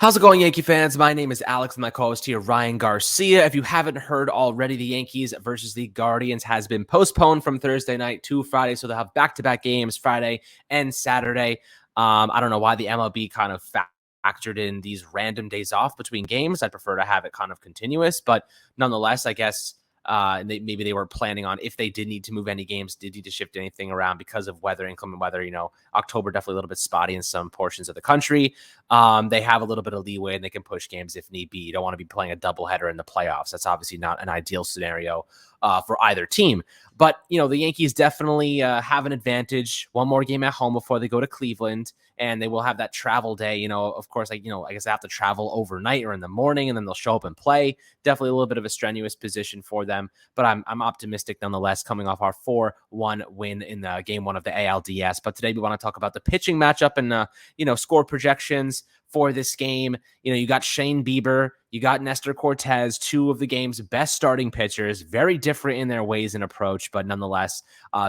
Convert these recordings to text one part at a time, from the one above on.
How's it going, Yankee fans? My name is Alex, and my co-host here, Ryan Garcia. If you haven't heard already, the Yankees versus the Guardians has been postponed from Thursday night to Friday, so they'll have back-to-back games Friday and Saturday. I don't know why the MLB kind of factored in these random days off between games. I'd prefer to have it kind of continuous, but nonetheless, I guess maybe they were planning on, if they did need to move any games, did need to shift anything around because of weather, inclement weather. October definitely a little bit spotty in some portions of the country. They have a little bit of leeway and they can push games if need be. You don't want to be playing a doubleheader in the playoffs. That's obviously not an ideal scenario for either team. But, the Yankees definitely have an advantage. One more game at home before they go to Cleveland, and they will have that travel day. Of course, I guess they have to travel overnight or in the morning, and then they'll show up and play. Definitely a little bit of a strenuous position for them, but I'm optimistic nonetheless, coming off our 4-1 win in the game one of the ALDS. But today we want to talk about the pitching matchup and score projections for this game. You got Shane Bieber, you got Nestor Cortez, two of the game's best starting pitchers, very different in their ways and approach, but nonetheless,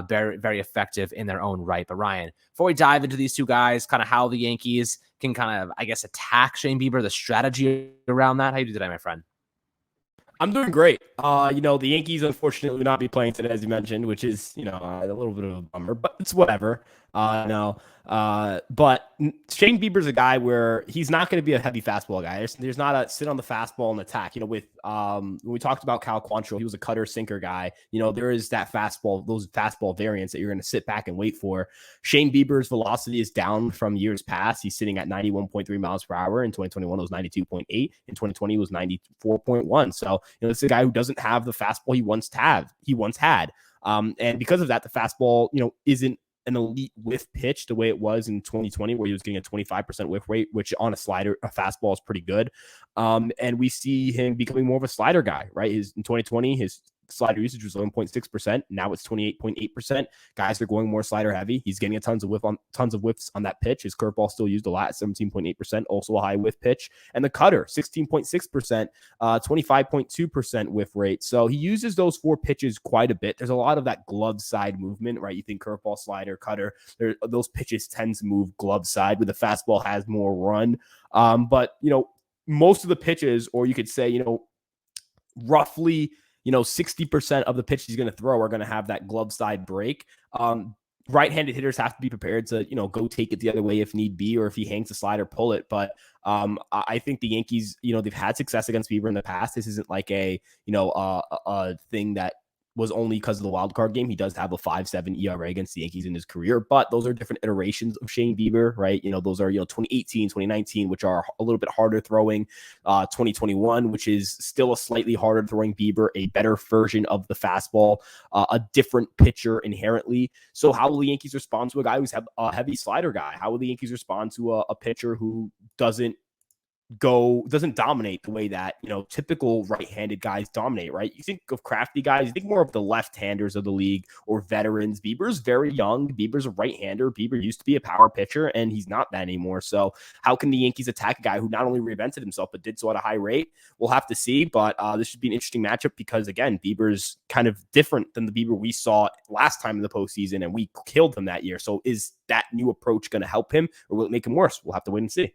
very, very effective in their own right. But Ryan, before we dive into these two guys, kind of how the Yankees can kind of, I guess, attack Shane Bieber, the strategy around that, how you do today, my friend? I'm doing great. The Yankees unfortunately will not be playing today, as you mentioned, which is, a little bit of a bummer, but it's whatever. But Shane Bieber's a guy where he's not going to be a heavy fastball guy. There's not a sit on the fastball and attack. When we talked about Cal Quantrill, he was a cutter sinker guy. There is that fastball, those fastball variants that you're going to sit back and wait for. Shane Bieber's velocity is down from years past. He's sitting at 91.3 miles per hour. In 2021, it was 92.8. In 2020, it was 94.1. So, this is a guy who doesn't have the fastball he once had. And because of that, the fastball, isn't an elite whiff pitch the way it was in 2020, where he was getting a 25% whiff rate, which on a fastball is pretty good. And we see him becoming more of a slider guy, right? In 2020, his slider usage was 11.6%. Now it's 28.8%. Guys are going more slider heavy. He's getting tons of whiffs on that pitch. His curveball still used a lot at 17.8%, also a high whiff pitch. And the cutter, 16.6%, 25.2% whiff rate. So he uses those four pitches quite a bit. There's a lot of that glove side movement, right? You think curveball, slider, cutter, those pitches tend to move glove side, where the fastball has more run. But most of the pitches, or you could say, roughly 60% of the pitches he's going to throw are going to have that glove side break. Right-handed hitters have to be prepared to, go take it the other way if need be, or if he hangs the slider, pull it. But I think the Yankees, they've had success against Bieber in the past. This isn't like a thing that was only because of the wild card game. He does have a 5.7 ERA against the Yankees in his career, but those are different iterations of Shane Bieber, right? Those are, 2018, 2019, which are a little bit harder throwing, 2021, which is still a slightly harder throwing Bieber, a better version of the fastball, a different pitcher inherently. So how will the Yankees respond to a guy who's a heavy slider guy? How will the Yankees respond to a pitcher who doesn't dominate the way that typical right-handed guys dominate, right? You think of crafty guys, you think more of the left-handers of the league or veterans. Bieber's very young. Bieber's a right-hander. Bieber used to be a power pitcher, and he's not that anymore. So how can the Yankees attack a guy who not only reinvented himself but did so at a high rate? We'll have to see, but this should be an interesting matchup because, again, Bieber's kind of different than the Bieber we saw last time in the postseason, and we killed him that year. So is that new approach going to help him, or will it make him worse? We'll have to wait and see.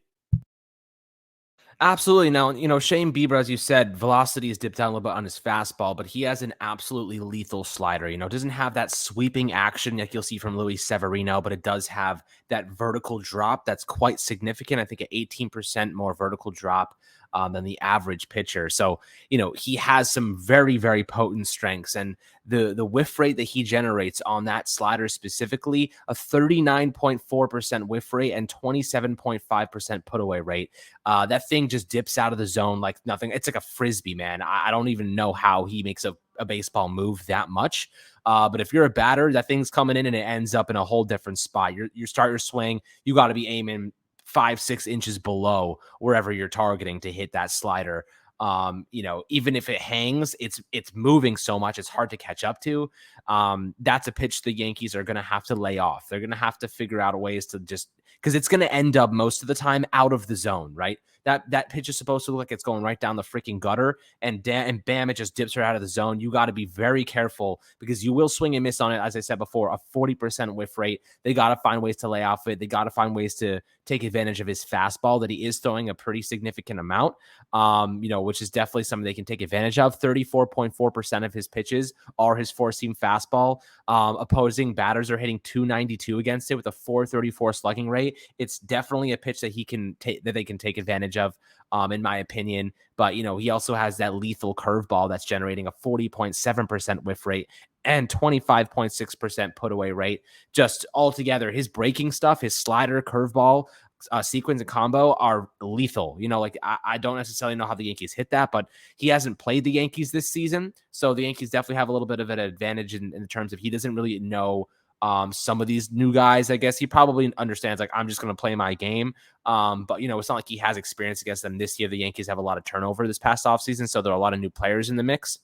Absolutely. Now, Shane Bieber, as you said, velocity has dipped down a little bit on his fastball, but he has an absolutely lethal slider. Doesn't have that sweeping action like you'll see from Luis Severino, but it does have that vertical drop that's quite significant. I think at 18% more vertical drop than the average pitcher. So, he has some very, very potent strengths, and the whiff rate that he generates on that slider specifically, a 39.4% whiff rate and 27.5% put away rate. That thing just dips out of the zone like nothing. It's like a Frisbee, man. I don't even know how he makes a baseball move that much. But if you're a batter, that thing's coming in and it ends up in a whole different spot. You start your swing, you got to be aiming 5-6 inches below wherever you're targeting to hit that slider. Even if it hangs, it's moving so much, it's hard to catch up to. That's a pitch the Yankees are going to have to lay off. They're going to have to figure out ways to just because it's going to end up most of the time out of the zone, right? That pitch is supposed to look like it's going right down the freaking gutter, and bam, it just dips right out of the zone. You got to be very careful because you will swing and miss on it. As I said before, a 40% whiff rate. They got to find ways to lay off it. They got to find ways to take advantage of his fastball that he is throwing a pretty significant amount, which is definitely something they can take advantage of. 34.4% of his pitches are his four-seam fastball. Opposing batters are hitting 292 against it with a 434 slugging rate. It's definitely a pitch that that they can take advantage of, in my opinion. But, he also has that lethal curveball that's generating a 40.7% whiff rate and 25.6% put away rate. Just altogether, his breaking stuff, his slider, curveball, sequence and combo are lethal. I don't necessarily know how the Yankees hit that, but he hasn't played the Yankees this season. So the Yankees definitely have a little bit of an advantage in terms of he doesn't really know some of these new guys. I guess he probably understands, like, I'm just going to play my game. But it's not like he has experience against them this year. The Yankees have a lot of turnover this past offseason, so there are a lot of new players in the mix.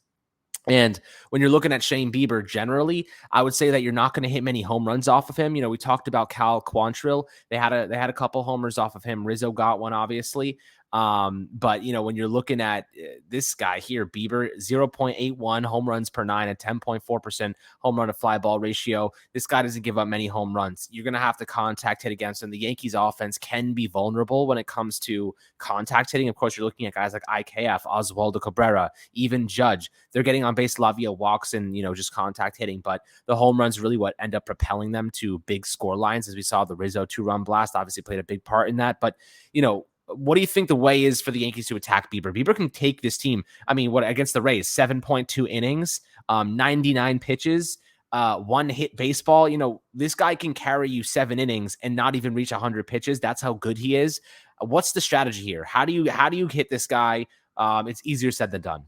And when you're looking at Shane Bieber generally, I would say that you're not going to hit many home runs off of him. We talked about Cal Quantrill. They had a couple homers off of him. Rizzo got one, obviously. But when you're looking at this guy here, Bieber, 0.81 home runs per nine, a 10.4% home run to fly ball ratio. This guy doesn't give up many home runs. You're going to have to contact hit against him. The Yankees offense can be vulnerable when it comes to contact hitting. Of course, you're looking at guys like IKF, Oswaldo Cabrera, even Judge. They're getting on base a lot via walks and, just contact hitting, but the home runs really what end up propelling them to big score lines. As we saw, the Rizzo 2-run blast obviously played a big part in that, but what do you think the way is for the Yankees to attack Bieber? Bieber can take this team. I mean, what against the Rays, 7.2 innings, 99 pitches, one hit baseball. This guy can carry you 7 innings and not even reach 100 pitches. That's how good he is. What's the strategy here? How do you hit this guy? It's easier said than done.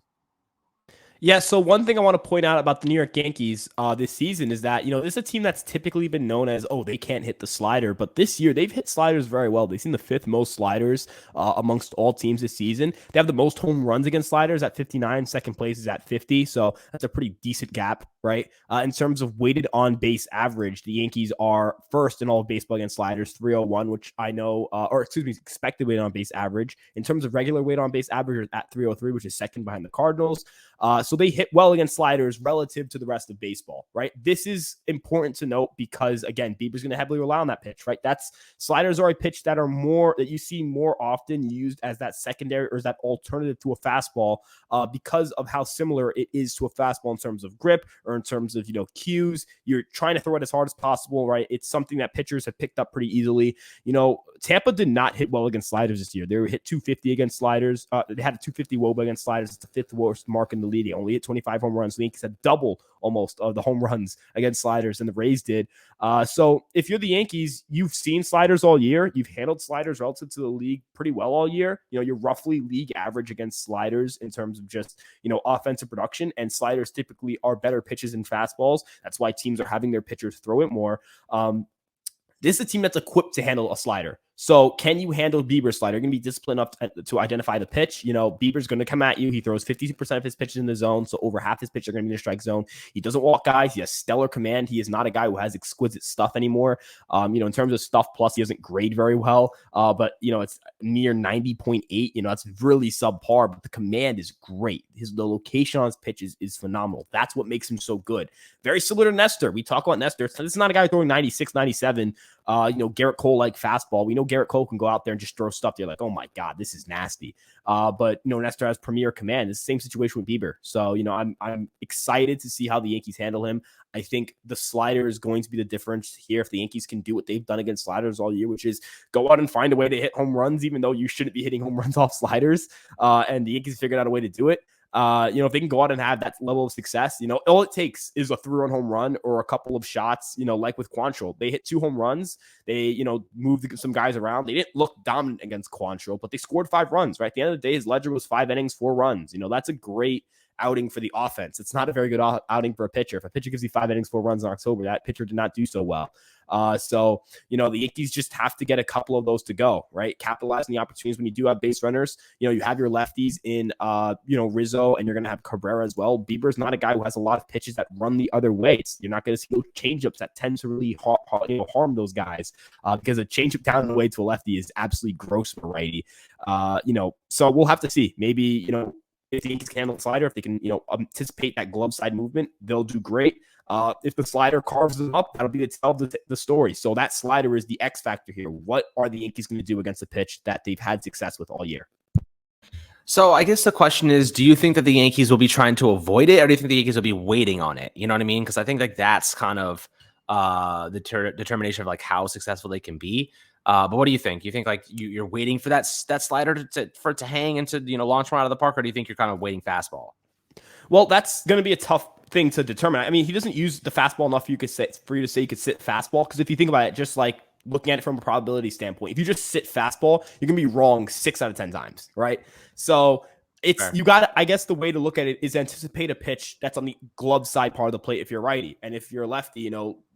Yeah, so one thing I want to point out about the New York Yankees this season is that, this is a team that's typically been known as, they can't hit the slider. But this year, they've hit sliders very well. They've seen the 5th most sliders amongst all teams this season. They have the most home runs against sliders at 59. Second place is at 50. So that's a pretty decent gap, right? In terms of weighted on base average, the Yankees are first in all of baseball against sliders, 301, which I know, expected weighted on base average. In terms of regular weighted on base average, at 303, which is second behind the Cardinals. So they hit well against sliders relative to the rest of baseball, right? This is important to note because, again, Bieber's going to heavily rely on that pitch, right? Sliders are a pitch that you see more often used as that secondary or as that alternative to a fastball because of how similar it is to a fastball in terms of grip or in terms of, cues. You're trying to throw it as hard as possible, right? It's something that pitchers have picked up pretty easily. Tampa did not hit well against sliders this year. They hit 250 against sliders. They had a 250 WOBA against sliders. It's the 5th worst mark in the league. They only hit 25 home runs. The Yankees had double almost of the home runs against sliders than the Rays did. So if you're the Yankees, you've seen sliders all year. You've handled sliders relative to the league pretty well all year. You're roughly league average against sliders in terms of just, offensive production, and sliders typically are better pitches than fastballs. That's why teams are having their pitchers throw it more. This is a team that's equipped to handle a slider. So can you handle Bieber's slider? You're going to be disciplined enough to identify the pitch. Bieber's going to come at you. He throws 52% of his pitches in the zone. So over half his pitches are going to be in the strike zone. He doesn't walk guys. He has stellar command. He is not a guy who has exquisite stuff anymore. In terms of stuff plus, he doesn't grade very well. But it's near 90.8. That's really subpar, but the command is great. The location on his pitches is phenomenal. That's what makes him so good. Very similar to Nestor. We talk about Nestor. This is not a guy throwing 96, 97. Garrett Cole like fastball. We know Garrett Cole can go out there and just throw stuff. They're like, oh my God, this is nasty. But Nestor has premier command. It's the same situation with Bieber. So, I'm excited to see how the Yankees handle him. I think the slider is going to be the difference here if the Yankees can do what they've done against sliders all year, which is go out and find a way to hit home runs, even though you shouldn't be hitting home runs off sliders. And the Yankees figured out a way to do it. If they can go out and have that level of success, all it takes is a 3-run home run or a couple of shots, like with Quantrill. They hit 2 home runs. They, moved some guys around. They didn't look dominant against Quantrill, but they scored 5 runs, right? At the end of the day, his ledger was 5 innings, 4 runs. That's a great outing for the offense. It's not a very good outing for a pitcher. If a pitcher gives you 5 innings, 4 runs in October, that pitcher did not do so well. So, the Yankees just have to get a couple of those to go, right? Capitalizing the opportunities when you do have base runners. You have your lefties in, Rizzo, and you're going to have Cabrera as well. Bieber's not a guy who has a lot of pitches that run the other way. You're not going to see those changeups that tend to really harm those guys because a changeup down and away to a lefty is absolutely gross for a righty. So we'll have to see. Maybe, if the Yankees can handle the slider, if they can, anticipate that glove side movement, they'll do great. If the slider carves them up, that'll be the tell of the story. So that slider is the X factor here. What are the Yankees going to do against a pitch that they've had success with all year? So I guess the question is, do you think that the Yankees will be trying to avoid it, or do you think the Yankees will be waiting on it? You know what I mean? Because I think that's kind of the determination of how successful they can be. But what do you think? You think you're waiting for that slider for it to hang and to launch one out of the park, or do you think you're kind of waiting fastball? Well, that's going to be a tough thing to determine. I mean, he doesn't use the fastball enough for you to say you could sit fastball. Because if you think about it, just like looking at it from a probability standpoint, if you just sit fastball, you're gonna be wrong 6 out of 10 times, right? So you got, I guess the way to look at it is anticipate a pitch that's on the glove side part of the plate if you're righty, and if you're a lefty,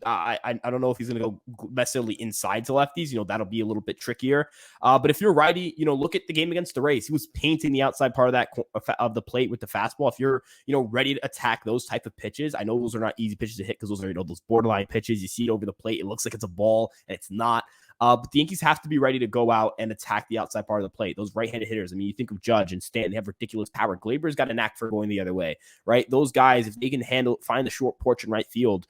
I don't know if he's going to go necessarily inside to lefties. That'll be a little bit trickier. But if you're righty, look at the game against the Rays. He was painting the outside part of the plate with the fastball. If you're, ready to attack those type of pitches, I know those are not easy pitches to hit because those are, those borderline pitches. You see it over the plate. It looks like it's a ball and it's not. But the Yankees have to be ready to go out and attack the outside part of the plate. Those right-handed hitters, I mean, you think of Judge and Stanton, they have ridiculous power. Glaber's got a knack for going the other way, right? Those guys, if they can find the short porch in right field,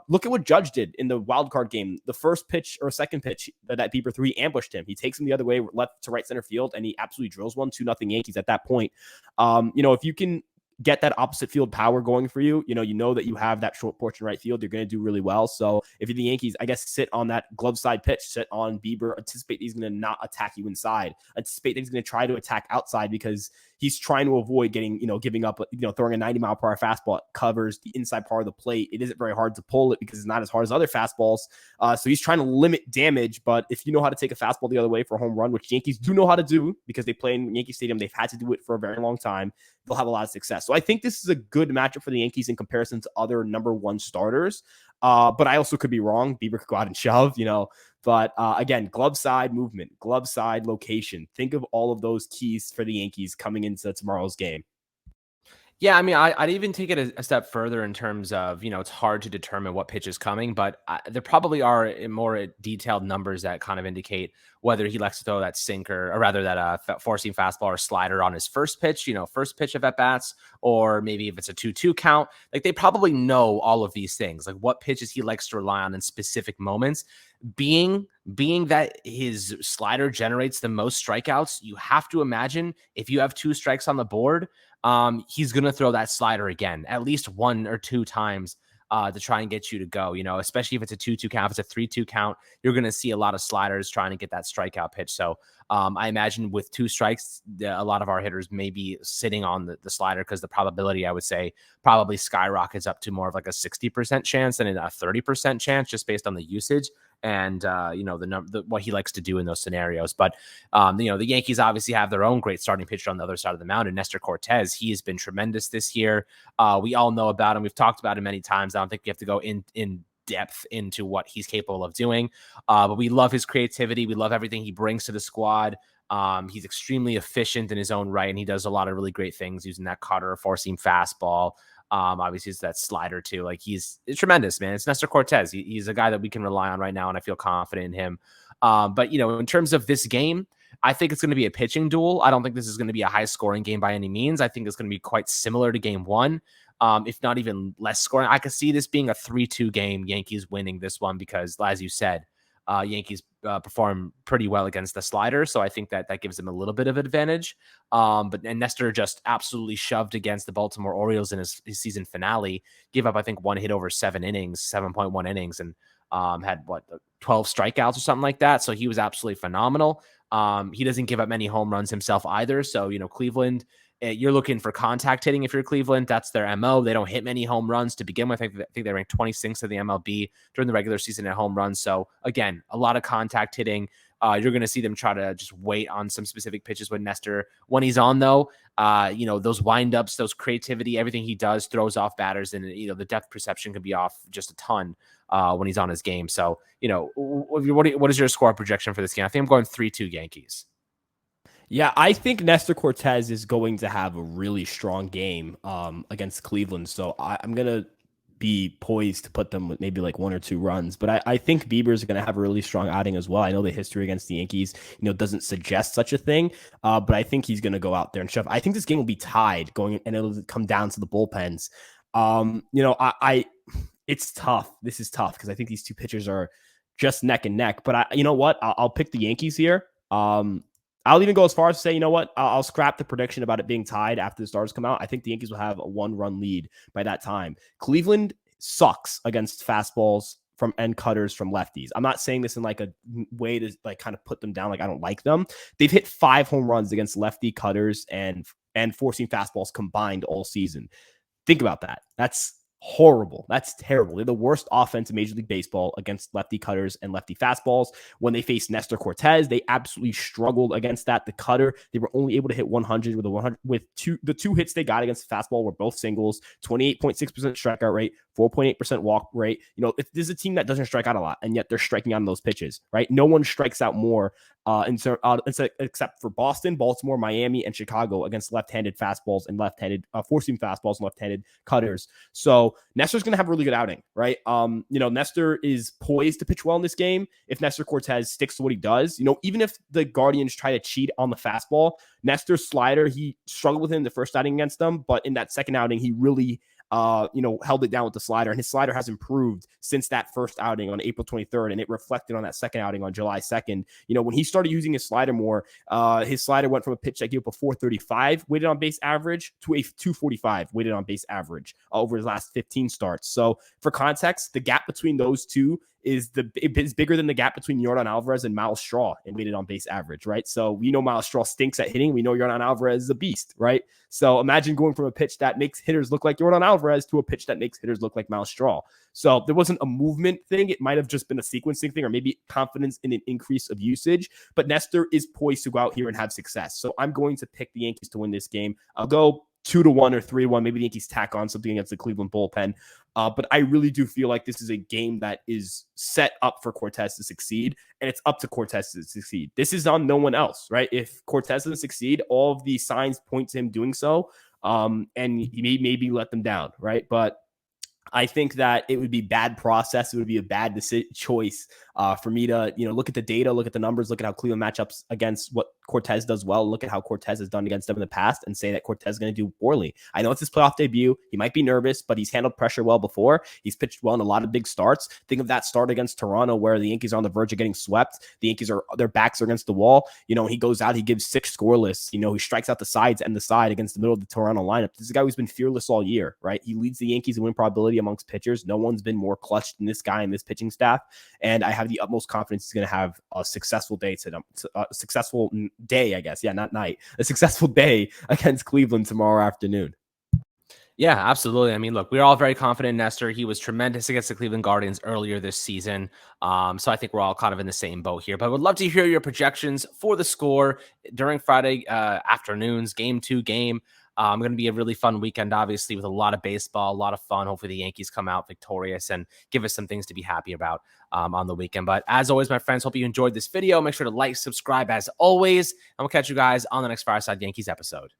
look at what Judge did in the wild card game. The first pitch or second pitch that Bieber threw, ambushed him. He takes him the other way, left to right center field, and he absolutely drills one, 2-0 Yankees at that point. If you can get that opposite field power going for you, you know that you have that short porch in right field, you're going to do really well. So if you're the Yankees, I guess sit on that glove side pitch, sit on Bieber, anticipate he's going to not attack you inside, anticipate that he's going to try to attack outside because he's trying to avoid getting, giving up, throwing a 90-mile-per-hour fastball. It covers the inside part of the plate. It isn't very hard to pull it because it's not as hard as other fastballs. So he's trying to limit damage, but if you know how to take a fastball the other way for a home run, which Yankees do know how to do because they play in Yankee Stadium, they've had to do it for a very long time, they'll have a lot of success. So I think this is a good matchup for the Yankees in comparison to other number one starters. But I also could be wrong. Bieber could go out and shove, But again, glove side movement, glove side location. Think of all of those keys for the Yankees coming into tomorrow's game. Yeah, I mean, I'd even take it a step further in terms of, it's hard to determine what pitch is coming, but there probably are more detailed numbers that kind of indicate whether he likes to throw that sinker, or rather that four-seam fastball or slider on his first pitch, first pitch of at-bats, or maybe if it's a 2-2 count. They probably know all of these things, like what pitches he likes to rely on in specific moments. Being that his slider generates the most strikeouts, you have to imagine if you have 2 strikes on the board, he's going to throw that slider again, at least 1 or 2 times to try and get you to go, especially if it's a 2-2 count, if it's a 3-2 count, you're going to see a lot of sliders trying to get that strikeout pitch. So I imagine with 2 strikes, a lot of our hitters may be sitting on the slider because the probability, I would say, probably skyrockets up to more of like a 60% chance than a 30% chance just based on the usage and what he likes to do in those scenarios. But the Yankees obviously have their own great starting pitcher on the other side of the mountain, Nestor Cortez. He has been tremendous this year. We all know about him. We've talked about him many times. I don't think we have to go in depth into what he's capable of doing. But we love his creativity. We love everything he brings to the squad. He's extremely efficient in his own right, and he does a lot of really great things using that cutter or four-seam fastball. Obviously, it's that slider too. It's tremendous, man. It's Nestor Cortez. He's a guy that we can rely on right now, and I feel confident in him. But in terms of this game, I think it's going to be a pitching duel. I don't think this is going to be a high-scoring game by any means. I think it's going to be quite similar to Game 1, if not even less scoring. I could see this being a 3-2 game, Yankees winning this one because, as you said, Yankees perform pretty well against the slider, so I think that gives them a little bit of advantage. But Nestor just absolutely shoved against the Baltimore Orioles in his season finale, gave up I think 1 hit over 7 innings, 7.1 innings, and had 12 strikeouts or something like that. So he was absolutely phenomenal. He doesn't give up many home runs himself either. So Cleveland, you're looking for contact hitting. If you're Cleveland, that's their MO. They don't hit many home runs to begin with. I think they ranked 26th in the MLB during the regular season at home runs. So again, a lot of contact hitting. You're going to see them try to just wait on some specific pitches with Nestor. When he's on, though, those windups, those creativity, everything he does throws off batters, and the depth perception can be off just a ton when he's on his game. So, what is your score projection for this game? I think I'm going 3-2 Yankees. Yeah, I think Nestor Cortez is going to have a really strong game against Cleveland. So I'm going to be poised to put them with maybe like 1 or 2 runs. But I think Bieber's going to have a really strong outing as well. I know the history against the Yankees, doesn't suggest such a thing. But I think he's going to go out there and shove. I think this game will be tied going, and it'll come down to the bullpens. It's tough. This is tough because I think these two pitchers are just neck and neck. But you know what? I'll pick the Yankees here. I'll even go as far as to say, you know what? I'll scrap the prediction about it being tied after the stars come out. I think the Yankees will have a 1-run lead by that time. Cleveland sucks against fastballs and cutters from lefties. I'm not saying this in like a way to like kind of put them down like I don't like them. They've hit 5 home runs against lefty cutters and forcing fastballs combined all season. Think about that. That's horrible. That's terrible. They're the worst offense in Major League Baseball against lefty cutters and lefty fastballs. When they faced Nestor Cortez, they absolutely struggled against that. The cutter, they were only able to hit 100 with the two hits they got against the fastball were both singles, 28.6% strikeout rate, 4.8% walk rate. This is a team that doesn't strike out a lot, and yet they're striking out on those pitches, right? No one strikes out more except for Boston, Baltimore, Miami, and Chicago against left-handed fastballs and left-handed forcing fastballs and left-handed cutters. So Nestor's going to have a really good outing, right? Nestor is poised to pitch well in this game if Nestor Cortez sticks to what he does. Even if the Guardians try to cheat on the fastball, Nestor's slider, he struggled with it in the first outing against them, but in that second outing, he really held it down with the slider, and his slider has improved since that first outing on April 23rd, and it reflected on that second outing on July 2nd. When he started using his slider more, his slider went from a pitch that gave up a 435 weighted on base average to a 245 weighted on base average over his last 15 starts. So for context, the gap between those two is bigger than the gap between Yordan Alvarez and Miles Straw in weighted on base average, right? So we know Miles Straw stinks at hitting. We know Yordan Alvarez is a beast, right? So imagine going from a pitch that makes hitters look like Yordan Alvarez to a pitch that makes hitters look like Miles Straw. So there wasn't a movement thing. It might have just been a sequencing thing or maybe confidence in an increase of usage. But Nestor is poised to go out here and have success. So I'm going to pick the Yankees to win this game. I'll go 2-1 or 3-1. Maybe the Yankees tack on something against the Cleveland bullpen. But I really do feel like this is a game that is set up for Cortez to succeed, and it's up to Cortez to succeed. This is on no one else, right? If Cortez doesn't succeed, all of the signs point to him doing so, and he may maybe let them down, right? But I think that it would be bad process. It would be a bad choice for me to, look at the data, look at the numbers, look at how Cleveland matchups against what Cortez does well, look at how Cortez has done against them in the past and say that Cortez is going to do poorly. I know it's his playoff debut. He might be nervous, but he's handled pressure well before. He's pitched well in a lot of big starts. Think of that start against Toronto where the Yankees are on the verge of getting swept. The Yankees their backs are against the wall. He goes out, he gives 6 scoreless. He strikes out the sides and the side against the middle of the Toronto lineup. This is a guy who's been fearless all year, right? He leads the Yankees in win probability amongst pitchers. No one's been more clutch than this guy and this pitching staff. And I have the utmost confidence he's going to have a successful day I guess. Yeah, not night. A successful day against Cleveland tomorrow afternoon. Yeah, absolutely. I mean, look, we're all very confident in Nestor. He was tremendous against the Cleveland Guardians earlier this season. So I think we're all kind of in the same boat here. But I would love to hear your projections for the score during Friday afternoon's Game 2 game. Going to be a really fun weekend, obviously, with a lot of baseball, a lot of fun. Hopefully the Yankees come out victorious and give us some things to be happy about on the weekend. But as always, my friends, hope you enjoyed this video. Make sure to like, subscribe as always, and we'll catch you guys on the next Fireside Yankees episode.